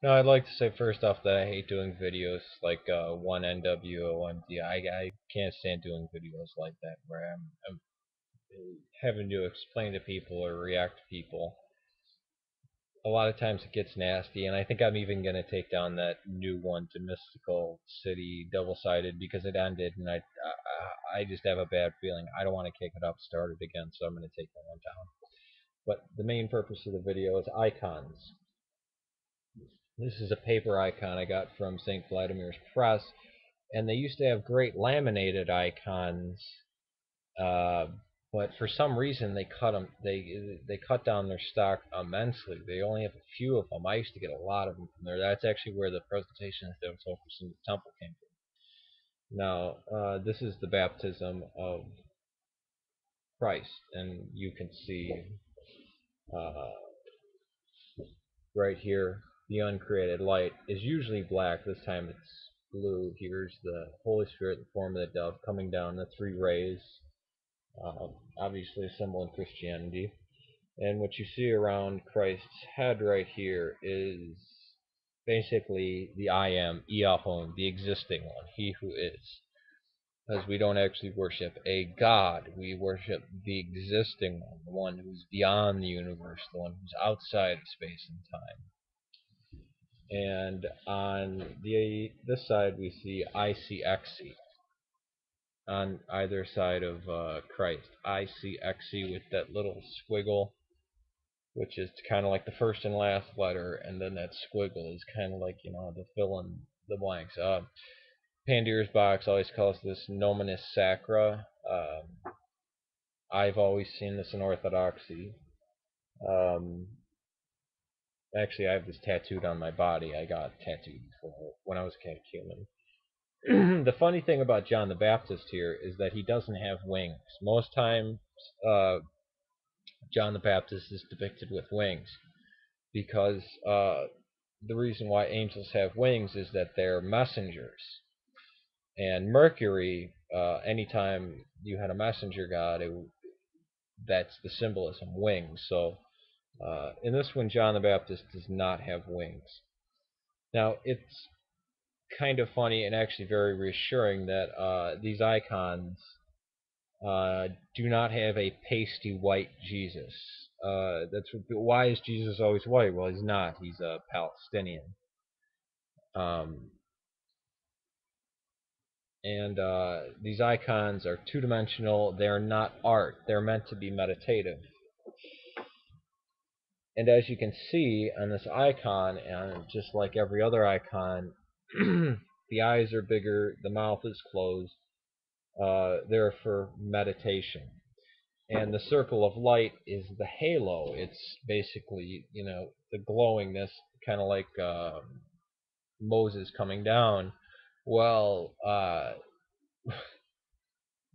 No, I'd like to say first off that I hate doing videos like one NWOMD. I can't stand doing videos like that where I'm having to explain to people or react to people. A lot of times it gets nasty, and I think I'm even going to take down that new one to Mystical City Double Sided because it ended, and I just have a bad feeling. I don't want to kick it up, start it again, so I'm going to take that one down. But the main purpose of the video is icons. This is a paper icon I got from St. Vladimir's Press, and they used to have great laminated icons, uh, but for some reason they cut them. They cut down their stock immensely. They only have a few of them. I used to get a lot of them from there. That's actually where the presentation that was focused in the temple came from. Now, this is the baptism of Christ, and you can see uh, right here the uncreated light is usually black. This time it's blue. Here's the Holy Spirit, the form of the dove, coming down the three rays. Obviously, a symbol in Christianity. And what you see around Christ's head right here is basically the I am, Iahon, the existing one, he who is. Because we don't actually worship a God, we worship the existing one, the one who's beyond the universe, the one who's outside of space and time. And on this side we see ICXC on either side of Christ. ICXC with that little squiggle, which is kind of like the first and last letter, and then that squiggle is kind of like, to fill in the blanks. Pandira's box always calls this nominus sacra. I've always seen this in Orthodoxy. Um, Actually, I have this tattooed on my body. I got tattooed before when I was a catechumen. The funny thing about John the Baptist here is that he doesn't have wings. Most times, uh, John the Baptist is depicted with wings because the reason why angels have wings is that they're messengers. And Mercury, anytime you had a messenger god, that's the symbolism, wings. So in this one, John the Baptist does not have wings. Now, it's kind of funny and actually very reassuring that these icons do not have a pasty white Jesus. Why is Jesus always white? Well, he's not. He's a Palestinian. Um, and these icons are two-dimensional. They are not art. They're meant to be meditative. And as you can see on this icon, and just like every other icon, the eyes are bigger, the mouth is closed. They're for meditation. And the circle of light is the halo. It's basically, the glowingness, kind of like Moses coming down. Well,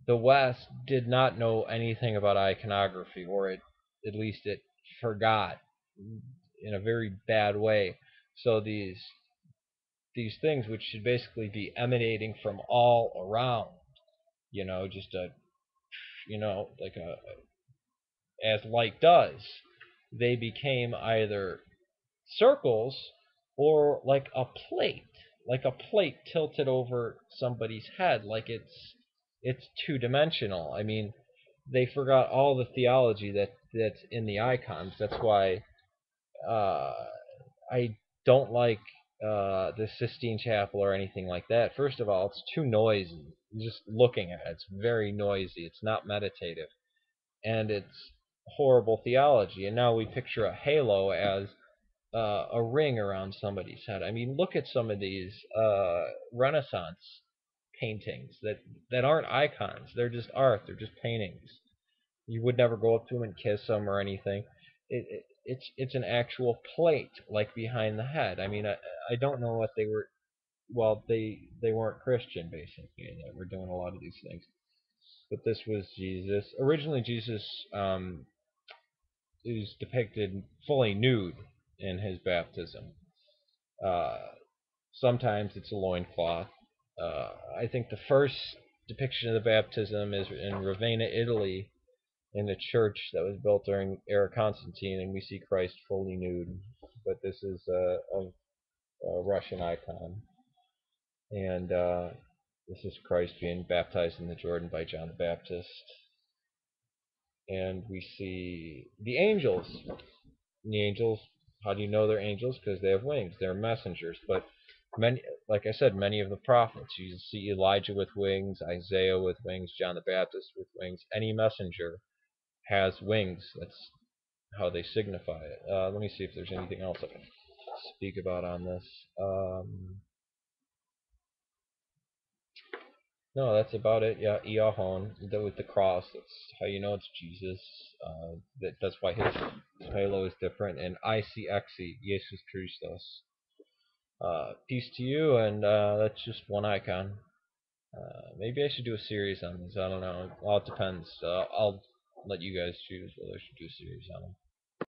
the West did not know anything about iconography, or at least it forgot in a very bad way. So these things, which should basically be emanating from all around, just like as light does, they became either circles or like a plate tilted over somebody's head, like it's two-dimensional. I mean, they forgot all the theology that's in the icons. That's why uh, I don't like the Sistine Chapel or anything like that. First of all, it's too noisy. Just looking at it, it's very noisy. It's not meditative, and it's horrible theology. And now we picture a halo as a ring around somebody's head. I mean, look at some of these Renaissance paintings that aren't icons. They're just art. They're just paintings. You would never go up to them and kiss them or anything. It's an actual plate like behind the head. I mean, I don't know what they were. Well, they weren't Christian basically. They were doing a lot of these things. But this was Jesus. Originally, Jesus is depicted fully nude in his baptism. Uh, Sometimes it's a loincloth. I think the first depiction of the baptism is in Ravenna, Italy, in the church that was built during era Constantine, and we see Christ fully nude. But this is of Russian icon, and this is Christ being baptized in the Jordan by John the Baptist. And we see the angels. The angels, how do you know they're angels? Because they have wings. They're messengers. But many, like I said, many of the prophets. You see Elijah with wings, Isaiah with wings, John the Baptist with wings. Any messenger has wings. That's how they signify it. Let me see if there's anything else I can speak about on this. No, that's about it. Yeah, Iahon, with the cross. That's how you know it's Jesus. That's why his halo is different. And ICXE, Jesus Christos. Peace to you, and that's just one icon. Maybe I should do a series on these. I don't know. Well, it depends. I'll let you guys choose whether I should do a series on them.